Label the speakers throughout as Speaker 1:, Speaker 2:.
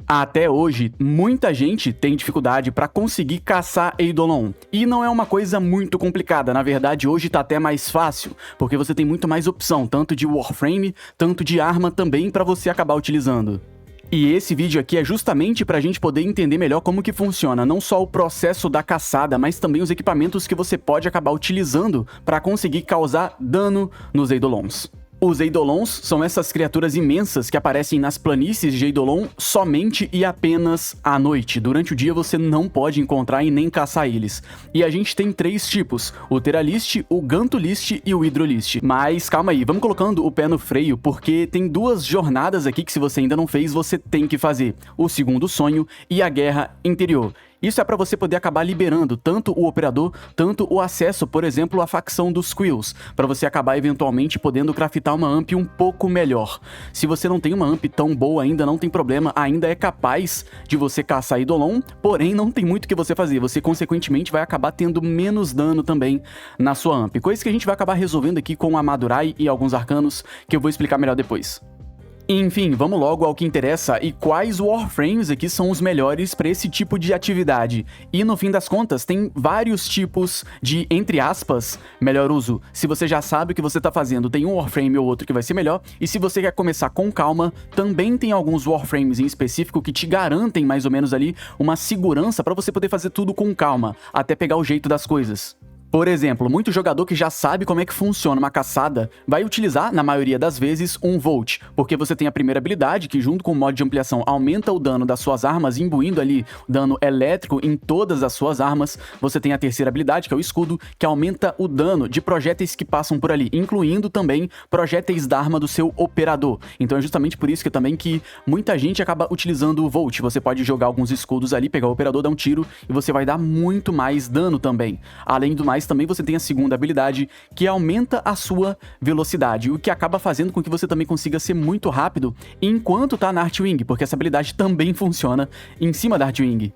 Speaker 1: Até hoje, muita gente tem dificuldade para conseguir caçar Eidolon. E não é uma coisa muito complicada, na verdade hoje tá até mais fácil, porque você tem muito mais opção, tanto de Warframe, tanto de arma também para você acabar utilizando. E esse vídeo aqui é justamente pra gente poder entender melhor como que funciona não só o processo da caçada, mas também os equipamentos que você pode acabar utilizando para conseguir causar dano nos Eidolons. Os Eidolons são essas criaturas imensas que aparecem nas planícies de Eidolon somente e apenas à noite. Durante o dia você não pode encontrar e nem caçar eles. E a gente tem 3 tipos, o Theralist, o Gantolist e o Hydrolist. Mas calma aí, vamos colocando o pé no freio, porque tem 2 jornadas aqui que se você ainda não fez, você tem que fazer. O Segundo Sonho e a Guerra Interior. Isso é para você poder acabar liberando tanto o operador, tanto o acesso, por exemplo, à facção dos Quills, para você acabar eventualmente podendo craftar uma AMP um pouco melhor. Se você não tem uma AMP tão boa ainda, não tem problema, ainda é capaz de você caçar Eidolon, porém não tem muito o que você fazer, você consequentemente vai acabar tendo menos dano também na sua AMP, coisa que a gente vai acabar resolvendo aqui com a Madurai e alguns arcanos, que eu vou explicar melhor depois. Enfim, vamos logo ao que interessa e quais Warframes aqui são os melhores para esse tipo de atividade. E no fim das contas, tem vários tipos de, entre aspas, melhor uso. Se você já sabe o que você tá fazendo, tem um Warframe ou outro que vai ser melhor. E se você quer começar com calma, também tem alguns Warframes em específico que te garantem mais ou menos ali uma segurança para você poder fazer tudo com calma, até pegar o jeito das coisas. Por exemplo, muito jogador que já sabe como é que funciona uma caçada vai utilizar, na maioria das vezes, um Volt, porque você tem a primeira habilidade, que junto com o modo de ampliação aumenta o dano das suas armas, imbuindo ali dano elétrico em todas as suas armas. Você tem a terceira habilidade, que é o escudo, que aumenta o dano de projéteis que passam por ali, incluindo também projéteis da arma do seu operador. Então é justamente por isso que também que muita gente acaba utilizando o Volt. Você pode jogar alguns escudos ali, pegar o operador, dar um tiro, e você vai dar muito mais dano também. Além do mais, também você tem a segunda habilidade, que aumenta a sua velocidade, o que acaba fazendo com que você também consiga ser muito rápido enquanto tá na Archwing, porque essa habilidade também funciona em cima da Archwing.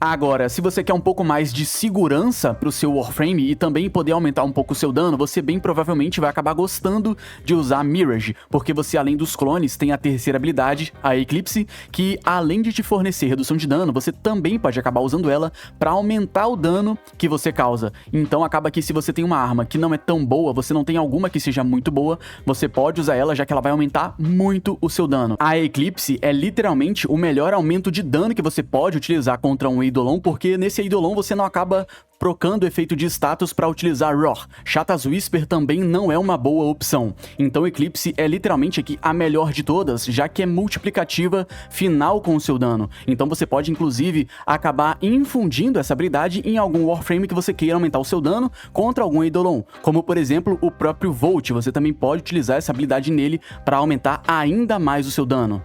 Speaker 1: Agora, se você quer um pouco mais de segurança pro seu Warframe e também poder aumentar um pouco o seu dano, você bem provavelmente vai acabar gostando de usar Mirage, porque você, além dos clones, tem a terceira habilidade, a Eclipse, que além de te fornecer redução de dano, você também pode acabar usando ela para aumentar o dano que você causa. Então acaba que se você tem uma arma que não é tão boa, você não tem alguma que seja muito boa, você pode usar ela, já que ela vai aumentar muito o seu dano. A Eclipse é literalmente o melhor aumento de dano que você pode utilizar contra um Eidolon, porque nesse Eidolon você não acaba trocando efeito de status para utilizar Roar. Shatta's Whisper também não é uma boa opção. Então Eclipse é literalmente aqui a melhor de todas, já que é multiplicativa final com o seu dano. Então você pode inclusive acabar infundindo essa habilidade em algum Warframe que você queira aumentar o seu dano contra algum Eidolon, como por exemplo o próprio Volt. Você também pode utilizar essa habilidade nele para aumentar ainda mais o seu dano.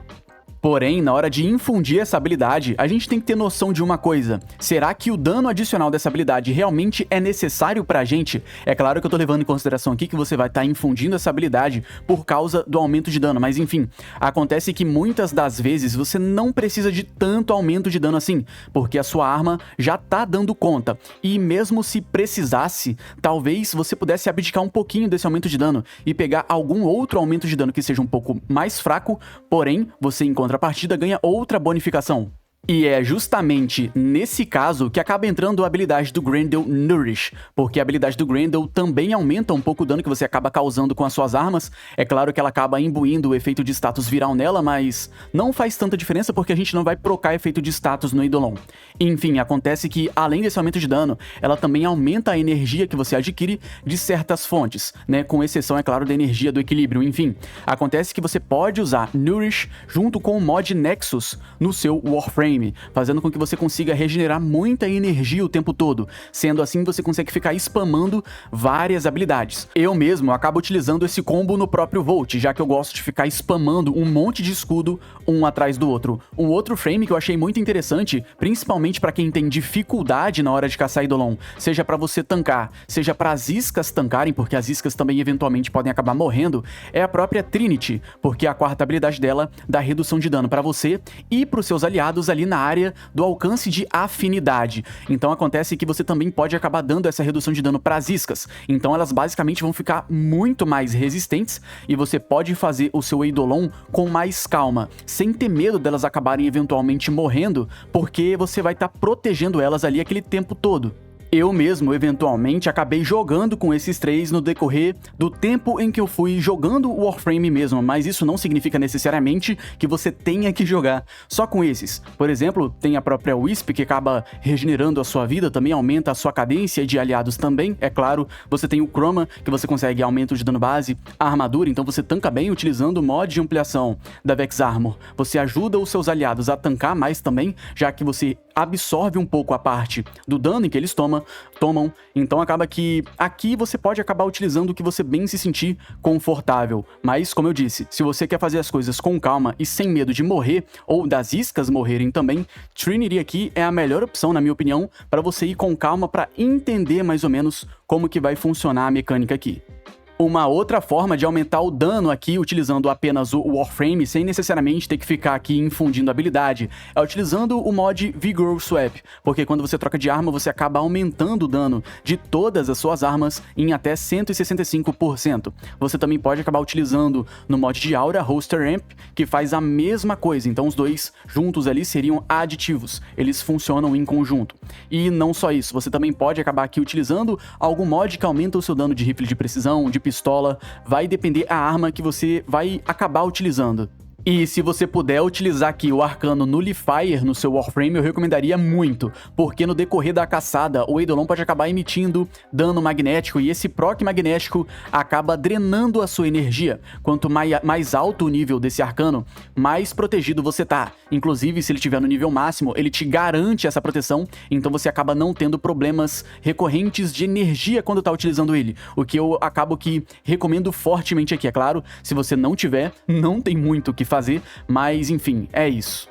Speaker 1: Porém, na hora de infundir essa habilidade, a gente tem que ter noção de uma coisa. Será que o dano adicional dessa habilidade realmente é necessário pra gente? É claro que eu tô levando em consideração aqui que você vai estar infundindo essa habilidade por causa do aumento de dano, mas enfim, acontece que muitas das vezes você não precisa de tanto aumento de dano assim, porque a sua arma já tá dando conta. E mesmo se precisasse, talvez você pudesse abdicar um pouquinho desse aumento de dano e pegar algum outro aumento de dano que seja um pouco mais fraco, porém, você encontra a partida ganha outra bonificação. E é justamente nesse caso que acaba entrando a habilidade do Grendel Nourish, porque a habilidade do Grendel também aumenta um pouco o dano que você acaba causando com as suas armas. É claro que ela acaba imbuindo o efeito de status viral nela, mas não faz tanta diferença porque a gente não vai procar efeito de status no Eidolon. Enfim, acontece que além desse aumento de dano, ela também aumenta a energia que você adquire de certas fontes, né, com exceção, é claro, da energia do equilíbrio. Enfim, acontece que você pode usar Nourish junto com o mod Nexus no seu Warframe, fazendo com que você consiga regenerar muita energia o tempo todo. Sendo assim, você consegue ficar spamando várias habilidades. Eu mesmo acabo utilizando esse combo no próprio Volt, já que eu gosto de ficar spamando um monte de escudo um atrás do outro. Um outro frame que eu achei muito interessante, principalmente para quem tem dificuldade na hora de caçar Eidolon, seja para você tancar, seja para as iscas tancarem, porque as iscas também eventualmente podem acabar morrendo, é a própria Trinity, porque a quarta habilidade dela dá redução de dano para você e para os seus aliados ali ali na área do alcance de afinidade. Então acontece que você também pode acabar dando essa redução de dano para as iscas. Então elas basicamente vão ficar muito mais resistentes e você pode fazer o seu Eidolon com mais calma, sem ter medo delas acabarem eventualmente morrendo, porque você vai estar protegendo elas ali aquele tempo todo. Eu mesmo, eventualmente, acabei jogando com esses 3 no decorrer do tempo em que eu fui jogando o Warframe mesmo, mas isso não significa necessariamente que você tenha que jogar só com esses. Por exemplo, tem a própria Wisp, que acaba regenerando a sua vida, também aumenta a sua cadência de aliados também, é claro. Você tem o Chroma, que você consegue aumento de dano base, a armadura, então você tanca bem utilizando o mod de ampliação da Vex Armor. Você ajuda os seus aliados a tancar mais também, já que você absorve um pouco a parte do dano que eles tomam, então acaba que aqui você pode acabar utilizando o que você bem se sentir confortável. Mas, como eu disse, se você quer fazer as coisas com calma e sem medo de morrer, ou das iscas morrerem também, Trinity aqui é a melhor opção, na minha opinião, para você ir com calma para entender mais ou menos como que vai funcionar a mecânica aqui. Uma outra forma de aumentar o dano aqui, utilizando apenas o Warframe, sem necessariamente ter que ficar aqui infundindo habilidade, é utilizando o mod Vigor Swap, porque quando você troca de arma, você acaba aumentando o dano de todas as suas armas em até 165%. Você também pode acabar utilizando no mod de Aura Holster Amp, que faz a mesma coisa, então os dois juntos ali seriam aditivos, eles funcionam em conjunto. E não só isso, você também pode acabar aqui utilizando algum mod que aumenta o seu dano de rifle de precisão, de pistola, vai depender a arma que você vai acabar utilizando. E se você puder utilizar aqui o Arcano Nullifier no seu Warframe, eu recomendaria muito, porque no decorrer da caçada, o Eidolon pode acabar emitindo dano magnético, e esse proc magnético acaba drenando a sua energia. Quanto mais alto o nível desse Arcano, mais protegido você tá. Inclusive, se ele estiver no nível máximo, ele te garante essa proteção, então você acaba não tendo problemas recorrentes de energia quando tá utilizando ele. O que eu acabo que recomendo fortemente aqui, é claro, se você não tiver, não tem muito o que fazer, mas enfim, é isso.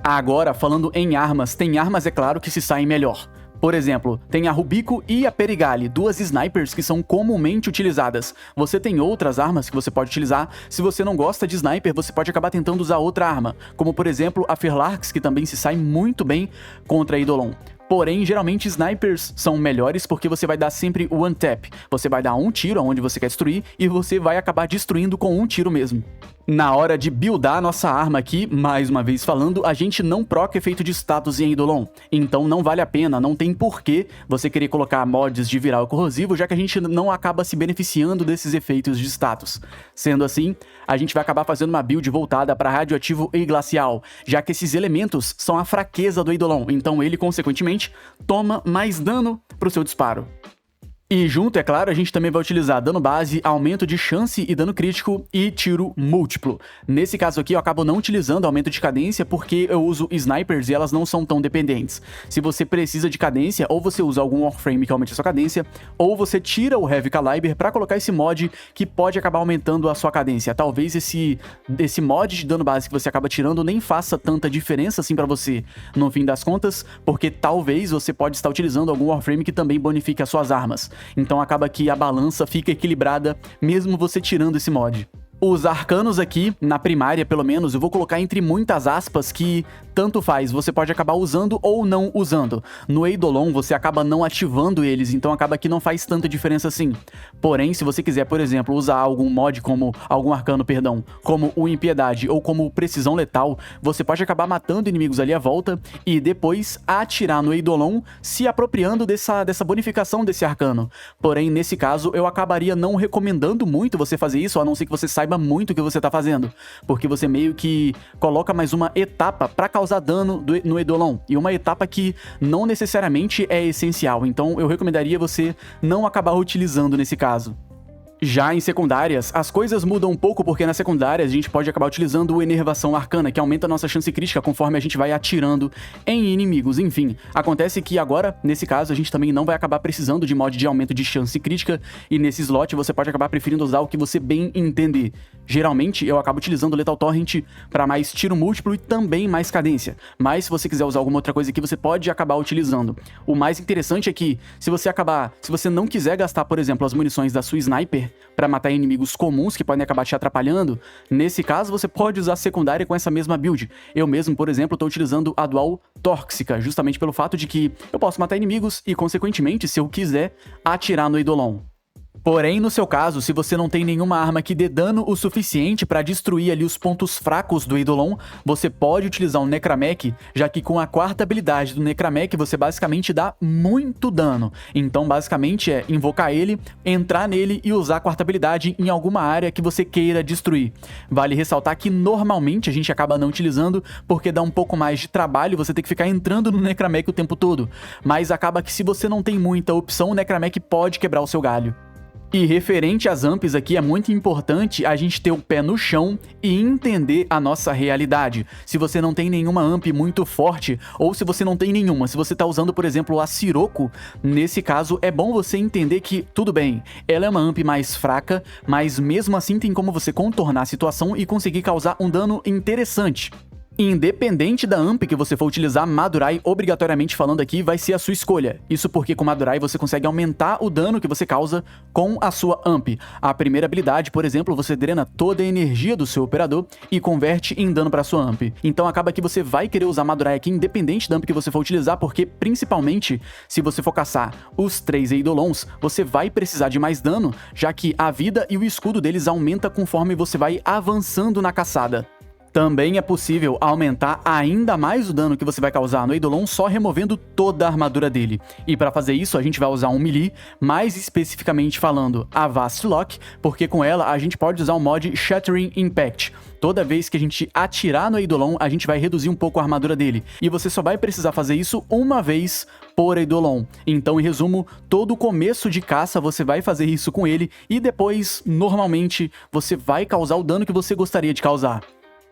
Speaker 1: Agora, falando em armas, tem armas, é claro, que se saem melhor. Por exemplo, tem a Rubico e a Perigali, duas snipers que são comumente utilizadas. Você tem outras armas que você pode utilizar. Se você não gosta de sniper, você pode acabar tentando usar outra arma, como por exemplo a Ferlarx, que também se sai muito bem contra a Eidolon. Porém, geralmente snipers são melhores porque você vai dar sempre o one tap. Você vai dar um tiro aonde você quer destruir e você vai acabar destruindo com um tiro mesmo. Na hora de buildar nossa arma aqui, mais uma vez falando, a gente não proca efeito de status em Eidolon. Então não vale a pena, não tem porquê você querer colocar mods de viral corrosivo, já que a gente não acaba se beneficiando desses efeitos de status. Sendo assim, a gente vai acabar fazendo uma build voltada para radioativo e glacial, já que esses elementos são a fraqueza do Eidolon, então ele, consequentemente, toma mais dano pro seu disparo. E junto, é claro, a gente também vai utilizar dano base, aumento de chance e dano crítico e tiro múltiplo. Nesse caso aqui eu acabo não utilizando aumento de cadência porque eu uso snipers e elas não são tão dependentes. Se você precisa de cadência, ou você usa algum Warframe que aumente a sua cadência, ou você tira o Heavy Caliber para colocar esse mod que pode acabar aumentando a sua cadência. Talvez esse mod de dano base que você acaba tirando nem faça tanta diferença assim para você no fim das contas, porque talvez você pode estar utilizando algum Warframe que também bonifique as suas armas. Então acaba que a balança fica equilibrada mesmo você tirando esse mod. Os arcanos aqui, na primária pelo menos, eu vou colocar entre muitas aspas que tanto faz, você pode acabar usando ou não usando. No Eidolon você acaba não ativando eles, então acaba que não faz tanta diferença assim. Porém, se você quiser, por exemplo, usar algum mod como, algum arcano, perdão, como o Impiedade ou como o Precisão Letal, você pode acabar matando inimigos ali à volta e depois atirar no Eidolon, se apropriando dessa bonificação desse arcano. Porém, nesse caso, eu acabaria não recomendando muito você fazer isso, a não ser que você saiba muito o que você tá fazendo, porque você meio que coloca mais uma etapa pra causar dano no Eidolon, e uma etapa que não necessariamente é essencial, então eu recomendaria você não acabar utilizando nesse caso. Já em secundárias, as coisas mudam um pouco porque nas secundárias a gente pode acabar utilizando o Enervação Arcana, que aumenta a nossa chance crítica conforme a gente vai atirando em inimigos. Enfim, acontece que agora, nesse caso, a gente também não vai acabar precisando de mod de aumento de chance crítica, e nesse slot você pode acabar preferindo usar o que você bem entender. Geralmente eu acabo utilizando o Lethal Torrent para mais tiro múltiplo e também mais cadência, mas se você quiser usar alguma outra coisa aqui, você pode acabar utilizando. O mais interessante é que se você não quiser gastar, por exemplo, as munições da sua sniper para matar inimigos comuns que podem acabar te atrapalhando, nesse caso você pode usar a secundária com essa mesma build. Eu mesmo, por exemplo, estou utilizando a Dual Tóxica, justamente pelo fato de que eu posso matar inimigos e, consequentemente, se eu quiser, atirar no Eidolon. Porém, no seu caso, se você não tem nenhuma arma que dê dano o suficiente para destruir ali os pontos fracos do Eidolon, você pode utilizar um Necramech, já que com a quarta habilidade do Necramech você basicamente dá muito dano. Então, basicamente é invocar ele, entrar nele e usar a quarta habilidade em alguma área que você queira destruir. Vale ressaltar que normalmente a gente acaba não utilizando porque dá um pouco mais de trabalho você ter que ficar entrando no Necramech o tempo todo, mas acaba que se você não tem muita opção, o Necramech pode quebrar o seu galho. E referente às amps aqui, é muito importante a gente ter o pé no chão e entender a nossa realidade. Se você não tem nenhuma amp muito forte, ou se você não tem nenhuma, se você tá usando, por exemplo, a Sirocco, nesse caso é bom você entender que, tudo bem, ela é uma amp mais fraca, mas mesmo assim tem como você contornar a situação e conseguir causar um dano interessante. Independente da amp que você for utilizar, Madurai, obrigatoriamente falando aqui, vai ser a sua escolha. Isso porque com Madurai você consegue aumentar o dano que você causa com a sua amp. A primeira habilidade, por exemplo, você drena toda a energia do seu operador e converte em dano para sua amp. Então acaba que você vai querer usar Madurai aqui independente da amp que você for utilizar, porque principalmente se você for caçar os 3 Eidolons, você vai precisar de mais dano, já que a vida e o escudo deles aumenta conforme você vai avançando na caçada. Também é possível aumentar ainda mais o dano que você vai causar no Eidolon só removendo toda a armadura dele. E para fazer isso a gente vai usar um melee, mais especificamente falando a Vast Lock, porque com ela a gente pode usar o mod Shattering Impact. Toda vez que a gente atirar no Eidolon, a gente vai reduzir um pouco a armadura dele. E você só vai precisar fazer isso uma vez por Eidolon. Então, em resumo, todo o começo de caça você vai fazer isso com ele e depois, normalmente, você vai causar o dano que você gostaria de causar.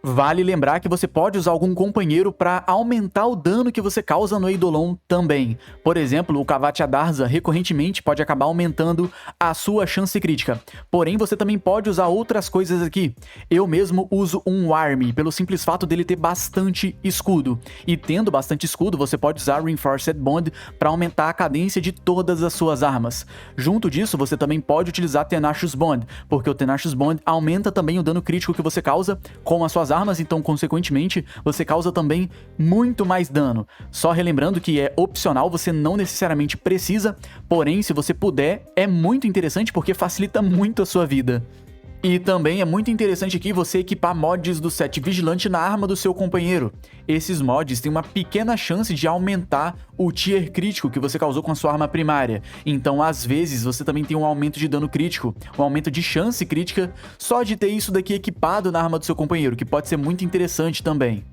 Speaker 1: Vale lembrar que você pode usar algum companheiro para aumentar o dano que você causa no Eidolon também. Por exemplo, o Kavatia Darza recorrentemente pode acabar aumentando a sua chance crítica. Porém, você também pode usar outras coisas aqui. Eu mesmo uso um Army, pelo simples fato dele ter bastante escudo. E tendo bastante escudo, você pode usar Reinforced Bond para aumentar a cadência de todas as suas armas. Junto disso, você também pode utilizar Tenacious Bond, porque o Tenacious Bond aumenta também o dano crítico que você causa com as suas armas, então consequentemente você causa também muito mais dano. Só relembrando que é opcional, você não necessariamente precisa, porém se você puder é muito interessante porque facilita muito a sua vida. E também é muito interessante aqui você equipar mods do set Vigilante na arma do seu companheiro. Esses mods têm uma pequena chance de aumentar o tier crítico que você causou com a sua arma primária. Então, às vezes, você também tem um aumento de dano crítico, um aumento de chance crítica, só de ter isso daqui equipado na arma do seu companheiro, que pode ser muito interessante também.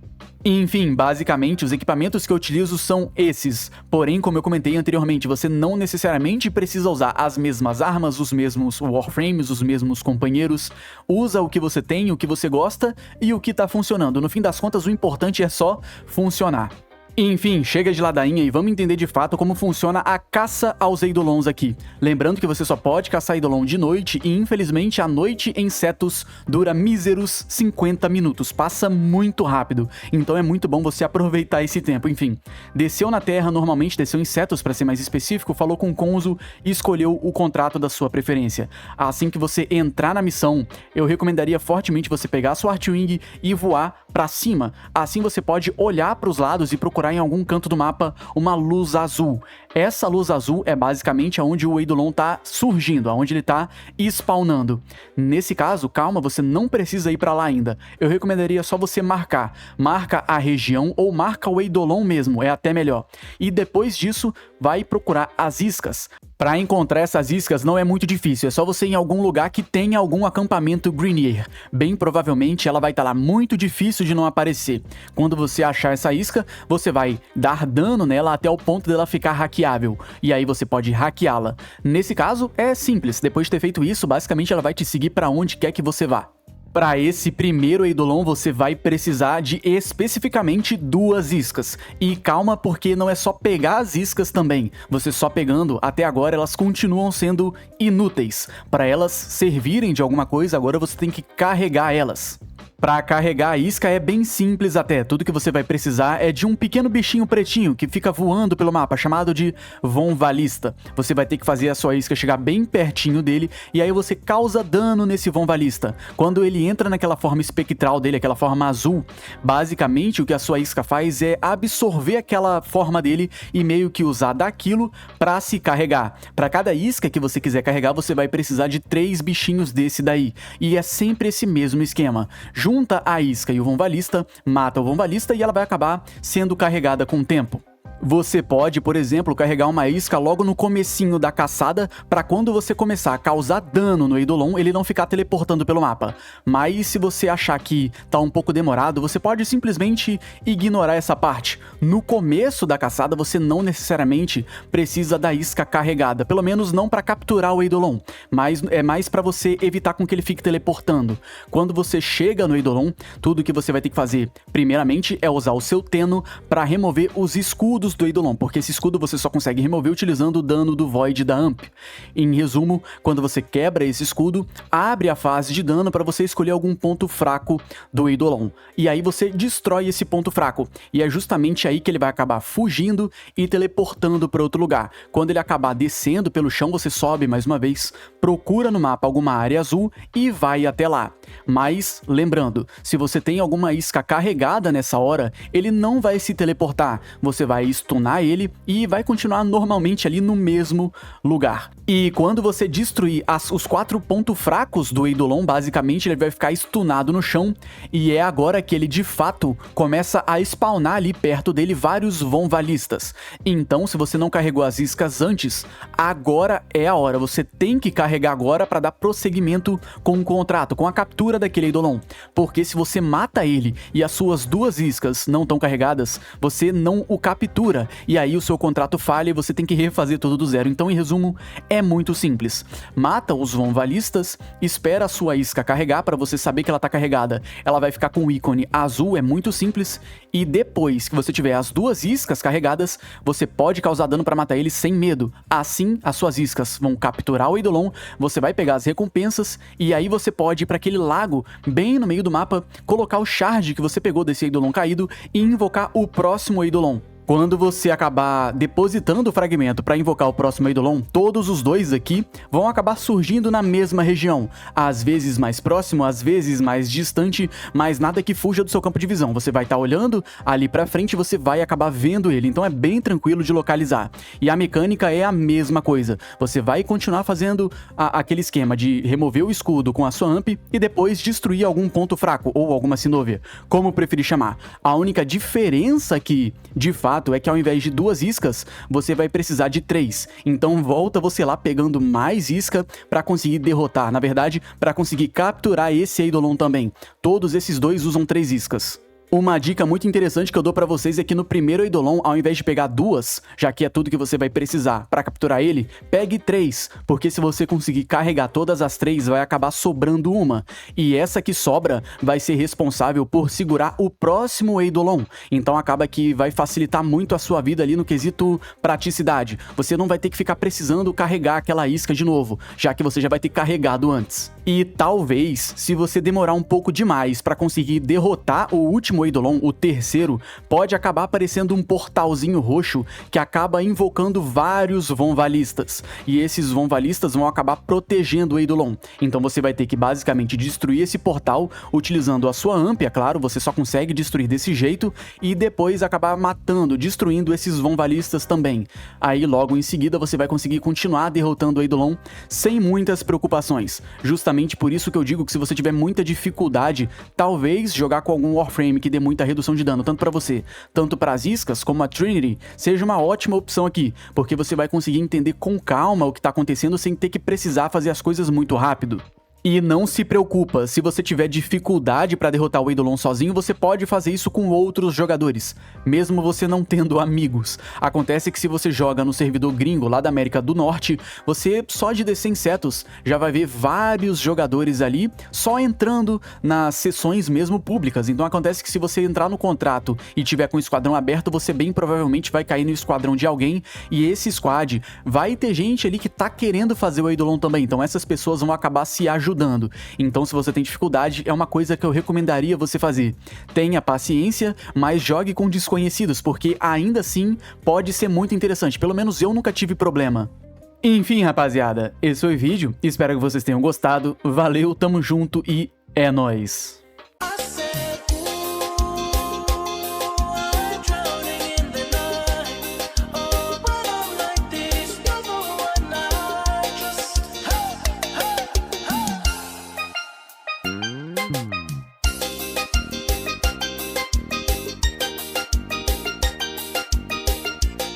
Speaker 1: Enfim, basicamente, os equipamentos que eu utilizo são esses. Porém, como eu comentei anteriormente, você não necessariamente precisa usar as mesmas armas, os mesmos Warframes, os mesmos companheiros. Usa o que você tem, o que você gosta e o que tá funcionando. No fim das contas, o importante é só funcionar. Enfim, chega de ladainha e vamos entender de fato como funciona a caça aos Eidolons aqui. Lembrando que você só pode caçar Eidolon de noite e infelizmente a noite em Cetus dura míseros 50 minutos, passa muito rápido, então é muito bom você aproveitar esse tempo. Enfim, desceu na Terra, normalmente desceu em Cetus para ser mais específico, falou com o Konzo e escolheu o contrato da sua preferência. Assim que você entrar na missão, eu recomendaria fortemente você pegar a sua Archwing e voar para cima, assim você pode olhar para os lados e procurar em algum canto do mapa uma luz azul. Essa luz azul é basicamente onde o Eidolon tá surgindo, onde ele tá spawnando. Nesse caso, calma, você não precisa ir para lá ainda. Eu recomendaria só você marca a região ou marca o Eidolon mesmo, é até melhor. E depois disso, vai procurar as iscas. Para encontrar essas iscas não é muito difícil, é só você ir em algum lugar que tenha algum acampamento Grineer. Bem provavelmente ela vai estar lá, muito difícil de não aparecer. Quando você achar essa isca, você vai dar dano nela até o ponto dela ficar hackeável, e aí você pode hackeá-la. Nesse caso, é simples, depois de ter feito isso, basicamente ela vai te seguir para onde quer que você vá. Para esse primeiro Eidolon, você vai precisar de especificamente 2 iscas. E calma, porque não é só pegar as iscas também. Você só pegando, até agora elas continuam sendo inúteis. Para elas servirem de alguma coisa, agora você tem que carregar elas. Para carregar a isca é bem simples até, tudo que você vai precisar é de um pequeno bichinho pretinho que fica voando pelo mapa, chamado de Von Valista. Você vai ter que fazer a sua isca chegar bem pertinho dele, e aí você causa dano nesse Von Valista. Quando ele entra naquela forma espectral dele, aquela forma azul, basicamente o que a sua isca faz é absorver aquela forma dele e meio que usar daquilo para se carregar. Para cada isca que você quiser carregar, você vai precisar de 3 bichinhos desse daí, e é sempre esse mesmo esquema. Junta a isca e o Von Valista, mata o Von Valista e ela vai acabar sendo carregada com o tempo. Você pode, por exemplo, carregar uma isca logo no comecinho da caçada para quando você começar a causar dano no Eidolon, ele não ficar teleportando pelo mapa. Mas se você achar que tá um pouco demorado, você pode simplesmente ignorar essa parte. No começo da caçada, você não necessariamente precisa da isca carregada, pelo menos não para capturar o Eidolon, mas é mais para você evitar com que ele fique teleportando. Quando você chega no Eidolon, tudo que você vai ter que fazer, primeiramente, é usar o seu Tenno para remover os escudos do Eidolon, porque esse escudo você só consegue remover utilizando o dano do Void da Amp. Em resumo, quando você quebra esse escudo, abre a fase de dano para você escolher algum ponto fraco do Eidolon. E aí você destrói esse ponto fraco, e é justamente aí que ele vai acabar fugindo e teleportando para outro lugar. Quando ele acabar descendo pelo chão, você sobe mais uma vez, procura no mapa alguma área azul e vai até lá. Mas, lembrando, se você tem alguma isca carregada nessa hora, ele não vai se teleportar, você vai stunar ele e vai continuar normalmente ali no mesmo lugar. E quando você destruir os 4 pontos fracos do Eidolon, basicamente ele vai ficar stunado no chão, e é agora que ele de fato começa a spawnar ali perto dele vários Von Valistas. Então, se você não carregou as iscas antes, agora é a hora, você tem que carregar agora para dar prosseguimento com o contrato, com a captura daquele Eidolon, porque se você mata ele e as suas 2 iscas não estão carregadas, você não o captura, e aí o seu contrato falha e você tem que refazer tudo do zero. Então, em resumo, é muito simples. Mata os Von Valistas, espera a sua isca carregar para você saber que ela tá carregada. Ela vai ficar com o ícone azul, é muito simples, e depois que você tiver as 2 iscas carregadas, você pode causar dano para matar ele sem medo. Assim, as suas iscas vão capturar o Eidolon, você vai pegar as recompensas, e aí você pode ir para aquele lago bem no meio do mapa, colocar o shard que você pegou desse Eidolon caído e invocar o próximo Eidolon. Quando você acabar depositando o fragmento para invocar o próximo Eidolon, todos os 2 aqui vão acabar surgindo na mesma região, às vezes mais próximo, às vezes mais distante, mas nada que fuja do seu campo de visão. Você vai estar olhando ali para frente e você vai acabar vendo ele, então é bem tranquilo de localizar. E a mecânica é a mesma coisa, você vai continuar fazendo aquele esquema de remover o escudo com a sua amp e depois destruir algum ponto fraco ou alguma Sinovia, como preferir chamar. A única diferença aqui, de fato, é que ao invés de 2 iscas, você vai precisar de 3. Então volta você lá pegando mais isca para conseguir derrotar. Na verdade, para conseguir capturar esse Eidolon também. Todos esses 2 usam 3 iscas. Uma dica muito interessante que eu dou pra vocês é que no primeiro Eidolon, ao invés de pegar 2, já que é tudo que você vai precisar pra capturar ele, pegue 3, porque se você conseguir carregar todas as 3, vai acabar sobrando uma, e essa que sobra vai ser responsável por segurar o próximo Eidolon, então acaba que vai facilitar muito a sua vida ali no quesito praticidade. Você não vai ter que ficar precisando carregar aquela isca de novo, já que você já vai ter carregado antes. E talvez, se você demorar um pouco demais pra conseguir derrotar o último Eidolon, o terceiro, pode acabar aparecendo um portalzinho roxo que acaba invocando vários Von Valistas, e esses Von Valistas vão acabar protegendo o Eidolon. Então você vai ter que basicamente destruir esse portal utilizando a sua amp, é claro, você só consegue destruir desse jeito, e depois acabar matando, destruindo esses Von Valistas também. Aí logo em seguida você vai conseguir continuar derrotando o Eidolon sem muitas preocupações. Justamente por isso que eu digo que se você tiver muita dificuldade, talvez jogar com algum Warframe que dê muita redução de dano, tanto pra você, tanto para as iscas, como a Trinity, seja uma ótima opção aqui, porque você vai conseguir entender com calma o que tá acontecendo sem ter que precisar fazer as coisas muito rápido. E não se preocupa, se você tiver dificuldade para derrotar o Eidolon sozinho, você pode fazer isso com outros jogadores, mesmo você não tendo amigos. Acontece que se você joga no servidor gringo lá da América do Norte, você só de descer insetos já vai ver vários jogadores ali só entrando nas sessões mesmo públicas. Então acontece que se você entrar no contrato e tiver com o esquadrão aberto, você bem provavelmente vai cair no esquadrão de alguém, e esse squad vai ter gente ali que tá querendo fazer o Eidolon também, então essas pessoas vão acabar se ajudando. Então se você tem dificuldade, é uma coisa que eu recomendaria você fazer. Tenha paciência, mas jogue com desconhecidos, porque ainda assim pode ser muito interessante, pelo menos eu nunca tive problema. Enfim, rapaziada, esse foi o vídeo, espero que vocês tenham gostado, valeu, tamo junto e é nóis!